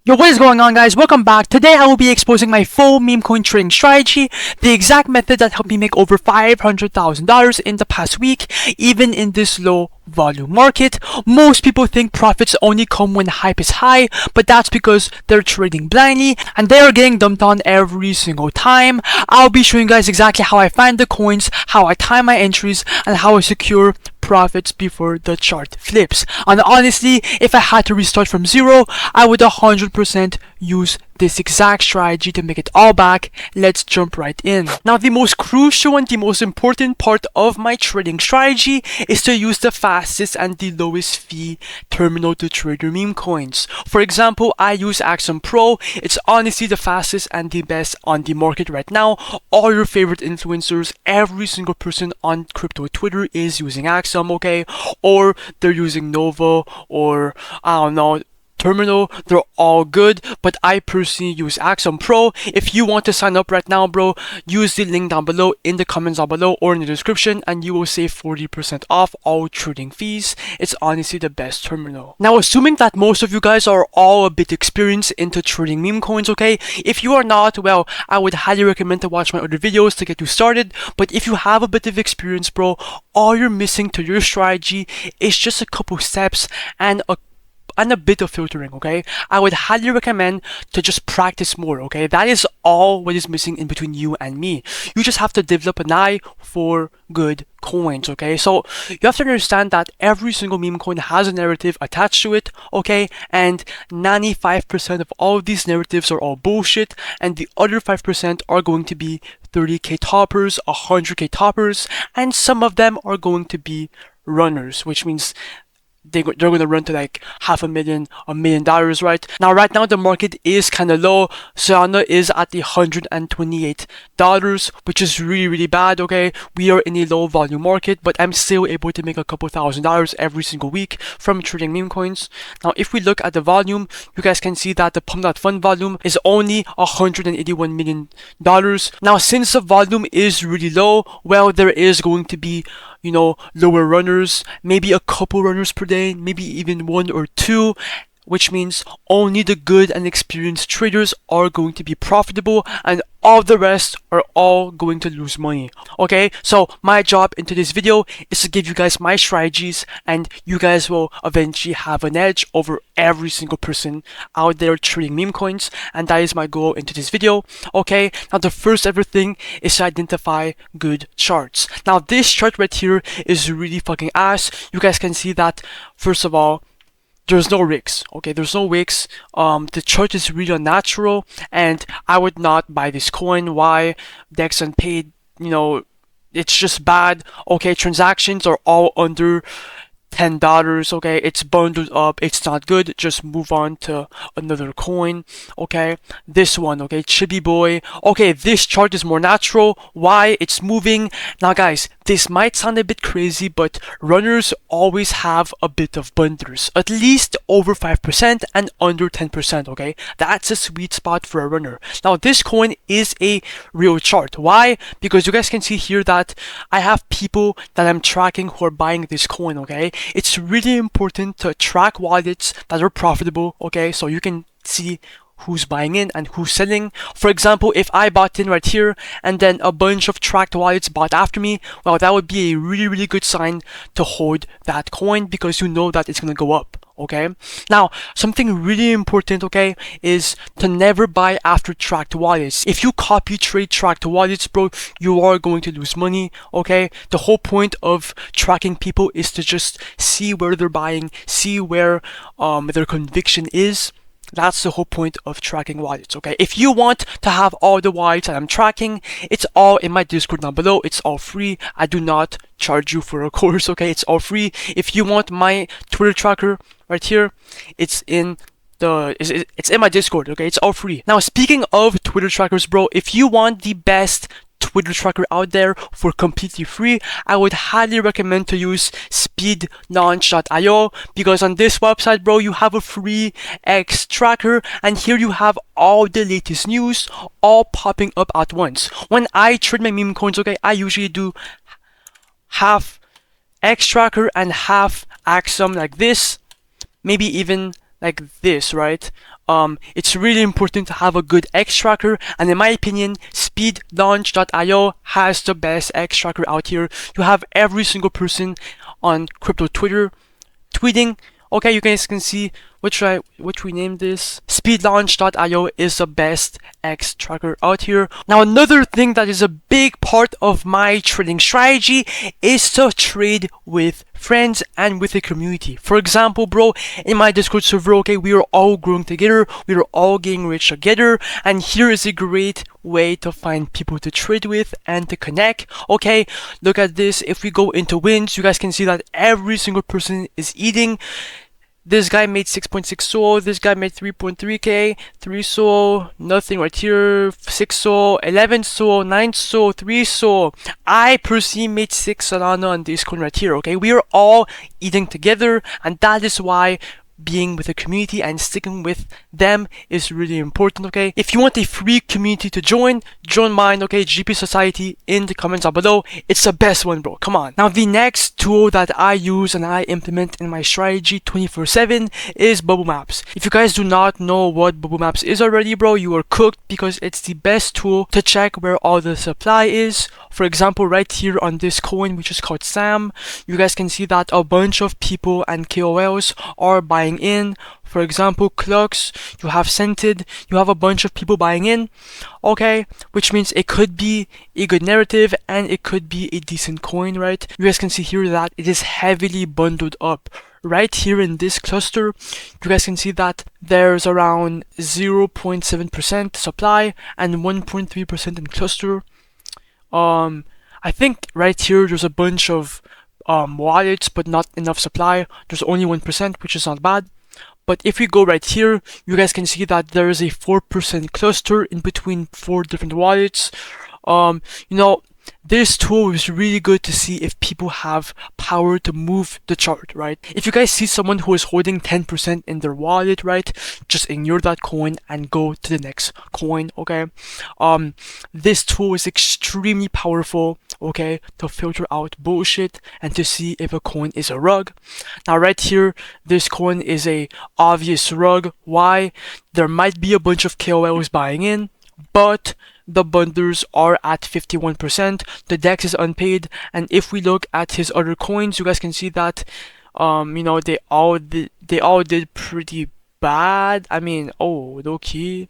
Yo, what is going on, guys? Welcome back. Today I will be exposing my full meme coin trading strategy, the exact method that helped me make over $500,000 in the past week, even in this low volume market. Most people think profits only come when hype is high, but that's because they're trading blindly and they are getting dumped on every single time. I'll be showing you guys exactly how I find the coins, how I time my entries, and how I secure profits before the chart flips. And honestly, if I had to restart from zero, I would 100% use this exact strategy to make it all back. Let's jump right in. Now, the most crucial and the most important part of my trading strategy is to use the fastest and the lowest fee terminal to trade your meme coins. For example, I use Axum Pro. It's honestly the fastest and the best on the market right now. All your favorite influencers, every single person on crypto Twitter is using Axum, okay? Or they're using Nova, or I don't know, Terminal. They're all good, but I personally use Axum Pro. If you want to sign up right now, bro, use the link down below in the comments down below or in the description, and you will save 40% off all trading fees. It's honestly the best terminal. Now, assuming that most of you guys are all a bit experienced into trading meme coins, okay? If you are not, well, I would highly recommend to watch my other videos to get you started. But if you have a bit of experience, bro, all you're missing to your strategy is just a couple steps and a bit of filtering, okay? I would highly recommend to just practice more, okay? That is all what is missing in between you and me. You just have to develop an eye for good coins, okay? So you have to understand that every single meme coin has a narrative attached to it, okay? And 95% of all of these narratives are all bullshit, and the other 5% are going to be 30k toppers, 100k toppers, and some of them are going to be runners, which means they're going to run to like $500,000, $1 million, right? Right now the market is kind of low. Solana is at the $128, which is really bad, okay? We are in a low volume market, but I'm still able to make a couple $1,000s every single week from trading meme coins. Now, if we look at the volume, you guys can see that the pump.fund volume is only $181 million. Now, since the volume is really low, well, there is going to be, you know, lower runners, maybe a couple runners per day, maybe even one or two, which means only the good and experienced traders are going to be profitable and all the rest are all going to lose money. Okay, so my job into this video is to give you guys my strategies, and you guys will eventually have an edge over every single person out there trading meme coins, and that is my goal into this video. Okay, now the first ever thing is to identify good charts. Now this chart right here is really fucking ass. You guys can see that, first of all, there's no wicks, okay? There's no wicks. The chart is really unnatural, and I would not buy this coin. Why? Dex unpaid, you know, it's just bad. Okay, transactions are all under $10, okay? It's bundled up, it's not good. Just move on to another coin, okay? This one, okay, Chibi Boy. Okay, this chart is more natural. Why? It's moving. Now guys, this might sound a bit crazy, but runners always have a bit of bundlers, at least over 5% and under 10%, okay? That's a sweet spot for a runner. Now this coin is a real chart. Why? Because you guys can see here that I have people that I'm tracking who are buying this coin, okay? It's really important to track wallets that are profitable, okay? So you can see who's buying in and who's selling. For example, if I bought in right here and then a bunch of tracked wallets bought after me, well, that would be a really good sign to hold that coin, because you know that it's gonna go up. Okay, now something really important, okay, is to never buy after tracked wallets. If you copy trade tracked wallets, bro, you are going to lose money. Okay, the whole point of tracking people is to just see where they're buying, see where their conviction is. That's the whole point of tracking wallets, okay? If you want to have all the wallets that I'm tracking, it's all in my Discord down below. It's all free. I do not charge you for a course, okay? It's all free. If you want my Twitter tracker right here, it's in my Discord, okay? It's all free. Now, speaking of Twitter trackers, bro, if you want the best Twitter tracker out there for completely free, I would highly recommend to use speedlaunch.io, because on this website, bro, you have a free X tracker, and here you have all the latest news all popping up at once. When I trade my meme coins, okay, I usually do half X tracker and half Axum, like this, maybe even like this, right? it's really important to have a good X tracker, and in my opinion, speedlaunch.io has the best X tracker out here. You have every single person on crypto Twitter tweeting. Okay, you guys can see which we named this. Speedlaunch.io is the best X tracker out here. Now, another thing that is a big part of my trading strategy is to trade with friends and with the community. For example, bro, in my Discord server, okay, we are all growing together, we are all getting rich together, and here is a great way to find people to trade with and to connect. Okay, look at this. If we go into wins, you guys can see that every single person is eating. This guy made 6.6 SOL, this guy made 3.3k, 3 SOL, nothing right here, 6 SOL, 11 SOL, 9 SOL, 3 SOL. I personally made 6 Solana on this coin right here, okay? We are all eating together, and that is why being with a community and sticking with them is really important, okay? If you want a free community to join mine, okay? GP Society in the comments down below. It's the best one, bro. Come on. Now, the next tool that I use and I implement in my strategy 24/7 is bubble maps. If you guys do not know what bubble maps is already, bro, you are cooked, because it's the best tool to check where all the supply is. For example, right here on this coin, which is called SAM, you guys can see that a bunch of people and KOLs are buying in. For example, Clux, you have Scented, you have a bunch of people buying in, okay, which means it could be a good narrative and it could be a decent coin, right? You guys can see here that it is heavily bundled up. Right here in this cluster, you guys can see that there's around 0.7% supply and 1.3% in cluster. I think right here there's a bunch of wallets, but not enough supply. There's only 1%, which is not bad. But if we go right here, you guys can see that there is a 4% cluster in between 4 different wallets. You know, this tool is really good to see if people have power to move the chart, right? If you guys see someone who is holding 10% in their wallet, right, just ignore that coin and go to the next coin, okay? This tool is extremely powerful, okay, to filter out bullshit and to see if a coin is a rug. Now, right here, this coin is a obvious rug. Why? There might be a bunch of KOLs buying in, but the bundlers are at 51%, the DEX is unpaid, and if we look at his other coins, you guys can see that, you know, they all did pretty bad. I mean, oh, low key,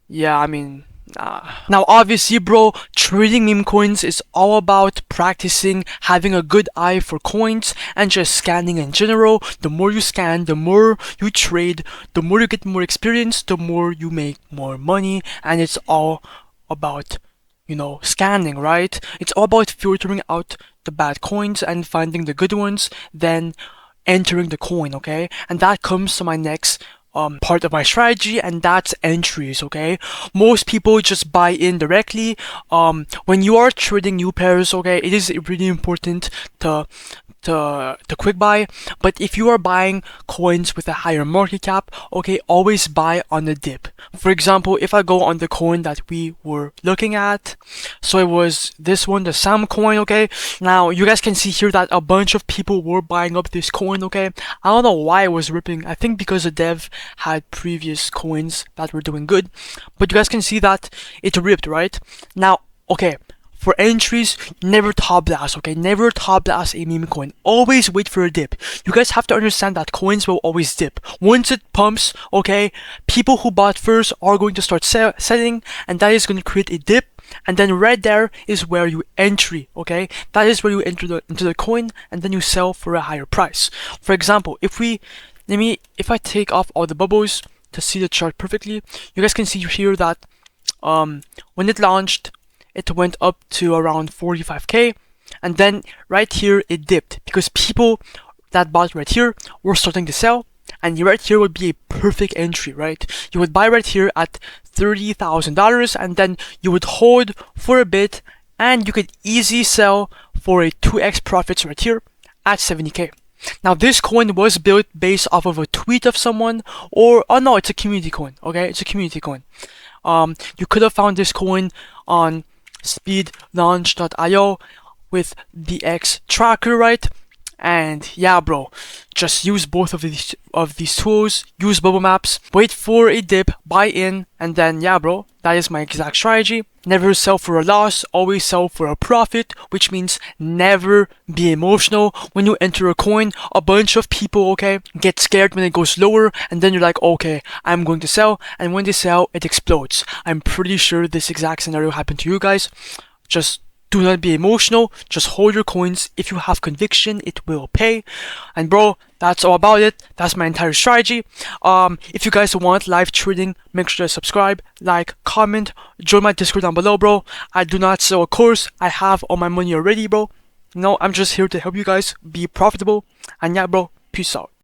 yeah, I mean, now, obviously, bro, trading meme coins is all about practicing, having a good eye for coins, and just scanning in general. The more you scan, the more you trade, the more you get more experience, the more you make more money, and it's all about, you know, scanning, right? It's all about filtering out the bad coins and finding the good ones, then entering the coin, okay? And that comes to my next part of my strategy, and that's entries, okay? Most people just buy in directly. When you are trading new pairs, okay, it is really important to quick buy. But if you are buying coins with a higher market cap, okay, always buy on the dip. For example, if I go on the coin that we were looking at, so it was this one, the SAM coin, okay? Now, you guys can see here that a bunch of people were buying up this coin, okay? I don't know why it was ripping. I think because the dev had previous coins that were doing good. But you guys can see that it ripped, right? Now, okay, for entries, never top blast, okay? Never top blast a meme coin. Always wait for a dip. You guys have to understand that coins will always dip. Once it pumps, okay, people who bought first are going to start selling, and that is going to create a dip. And then right there is where you entry, okay? That is where you enter into the coin, and then you sell for a higher price. For example, if I take off all the bubbles to see the chart perfectly, you guys can see here that when it launched, it went up to around 45k, and then right here it dipped because people that bought right here were starting to sell, and right here would be a perfect entry, right? You would buy right here at $30,000, and then you would hold for a bit, and you could easily sell for a 2x profits right here at 70k. Now, this coin was built based off of a tweet of someone, or, oh no, it's a community coin, okay? It's a community coin. You could have found this coin on speedlaunch.io with the X tracker, right? And yeah, bro, just use both of these tools. Use bubble maps, wait for a dip, buy in, and then yeah, bro, that is my exact strategy. Never sell for a loss, always sell for a profit, which means never be emotional when you enter a coin. A bunch of people, okay, get scared when it goes lower, and then you're like, okay, I'm going to sell, and when they sell, it explodes. I'm pretty sure this exact scenario happened to you guys. Just do not be emotional, just hold your coins. If you have conviction, it will pay. And bro, that's all about it. That's my entire strategy. If you guys want live trading, make sure to subscribe, like, comment, join my Discord down below, bro. I do not sell a course. I have all my money already, bro. No, I'm just here to help you guys be profitable. And yeah, bro, peace out.